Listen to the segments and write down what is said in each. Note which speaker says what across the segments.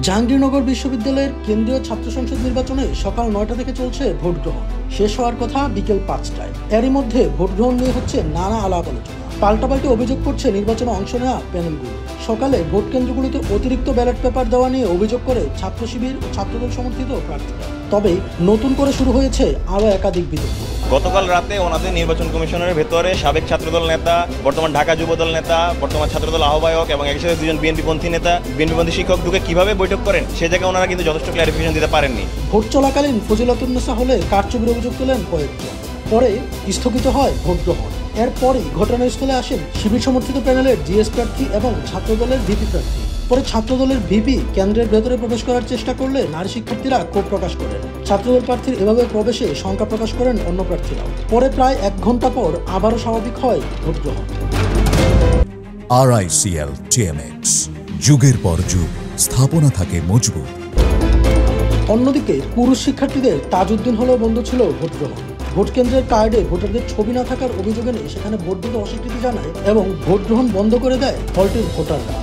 Speaker 1: জাহাঙ্গীরনগর বিশ্ববিদ্যালয়ের কেন্দ্রীয় ছাত্র সংসদ নির্বাচনে সকাল ৯টা থেকে চলছে ভোট গ্রহণ। শেষ হওয়ার কথা বিকেল ৫টায়। এরই মধ্যে ভোট গ্রহণ নিয়ে হচ্ছে নানা আলাপ আলোচনা। পাল্টাপাল্টি অভিযোগ করছে নির্বাচনে অংশ নেওয়া প্যানেলগুলো। সকালে ভোট কেন্দ্রগুলোতে অতিরিক্ত ব্যালট পেপার দেওয়া নিয়ে অভিযোগ করে ছাত্র শিবির ও ছাত্রদল সমর্থিত প্রার্থীরা। তবে নতুন করে শুরু হয়েছে আরও একাধিক বিতর্ক।
Speaker 2: গতকাল রাতে ওনাদের নির্বাচন কমিশনের ভেতরে সাবেক ছাত্রদল নেতা, বর্তমান ঢাকা যুবদল নেতা, বর্তমান ছাত্রদল আহ্বায়ক এবং একই সাথে দুজন বিএনপিপন্থী নেতা, বিএনপিপন্থী শিক্ষক ঢুকে কিভাবে বৈঠক করেন সে জায়গায় ওনারা কিন্তু যথেষ্ট ক্লারিফিকেশন দিতে পারেননি।
Speaker 1: ভোট চলাকালীন ফজিলাতুন্নেসা হলে কারচুপির অভিযোগ তোলেন কয়েকজন। পরে স্থগিত হয় ভোট গ্রহণ। এরপরই ঘটনাস্থলে আসেন শিবির সমর্থিত প্যানেলের জিএস প্রার্থী এবং ছাত্রদলের ভিপি প্রার্থী। পরে ছাত্রদলের ভিপি কেন্দ্রের ভেতরে প্রবেশ করার চেষ্টা করলে নারী শিক্ষার্থীরা ক্ষোভ প্রকাশ করেন। ছাত্রদল প্রার্থীর এভাবে প্রবেশে শঙ্কা প্রকাশ করেন অন্য প্রার্থীরাও। পরে প্রায় ১ ঘন্টা পর আবারও স্বাভাবিক হয় ভোট গ্রহণ।
Speaker 3: RICL TMX, যুগের পর যুগ স্থাপনা থাকে মজবুত।
Speaker 1: অন্যদিকে পুরুষ শিক্ষার্থীদের তাজউদ্দিন হলেও বন্ধ ছিল ভোট গ্রহণ। ভোট কেন্দ্রের কার্ডে ভোটারদের ছবি না থাকার অভিযোগে নিয়ে সেখানে ভোট দিতে অস্বীকৃতি জানায় এবং ভোট গ্রহণ বন্ধ করে দেয় হলটির ভোটাররা।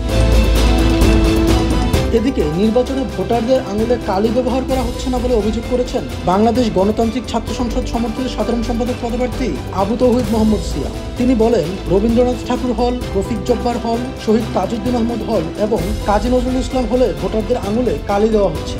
Speaker 1: এদিকে নির্বাচনে ভোটারদের আঙুলে কালি ব্যবহার করা হচ্ছে না বলে অভিযোগ করেছেন বাংলাদেশ গণতান্ত্রিক ছাত্র সংসদ সমর্থিত সাধারণ সম্পাদক পদপ্রার্থী আবু তৌহিদ মোহাম্মদ সিয়াম। তিনি বলেন, রবীন্দ্রনাথ ঠাকুর হল, রফিক জব্বার হল, শহীদ তাজউদ্দিন আহমদ হল এবং কাজী নজরুল ইসলাম হলে ভোটারদের আঙুলে কালি দেওয়া হচ্ছে।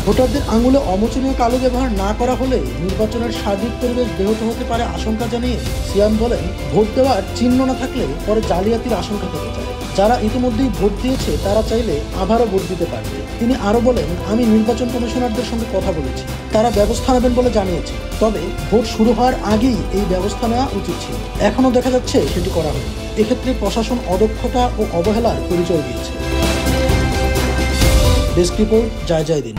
Speaker 1: ভোটারদের আঙুলে অমোচনীয় কালো ব্যবহার না করা হলে নির্বাচনের সার্বিক পরিবেশ ব্যাহত হতে পারে আশঙ্কা জানিয়ে সিয়াম বলেন, ভোট দেওয়ার চিহ্ন না থাকলে পরে জালিয়াতির আশঙ্কা থেকে যায়। যারা ইতিমধ্যেই ভোট দিয়েছে তারা চাইলে আবারও ভোট দিতে পারবে। তিনি আরও বলেন, আমি নির্বাচন কমিশনারদের সঙ্গে কথা বলেছি, তারা ব্যবস্থা নেবেন বলে জানিয়েছে। তবে ভোট শুরু হওয়ার আগেই এই ব্যবস্থা নেওয়া উচিত ছিল। এখনও দেখা যাচ্ছে সেটি করা হয়নি। এক্ষেত্রে প্রশাসন অদক্ষতা ও অবহেলার পরিচয় দিয়েছে। ডেস্ক রিপোর্ট, জয় জয় দিন।